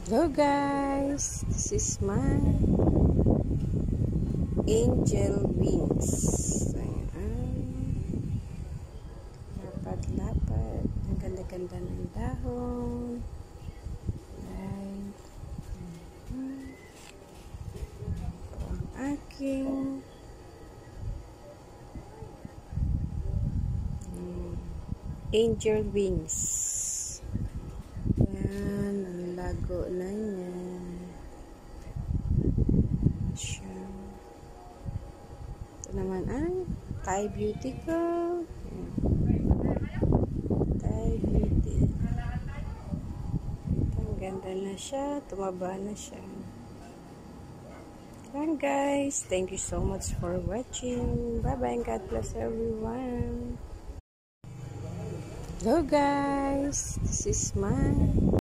Hello guys, this is my angel wings. Ayan. Lapad-lapad. Ang ganda-ganda ng dahon. Ayan. Ito ang aking angel wings. Ayan, ang lago na niya. Siya. Ito naman ang Thai Beauty ko. Thai Beauty. Ang ganda na siya. Tumaba na siya. Ayan guys. Thank you so much for watching. Bye-bye and God bless everyone. Hello guys. This is my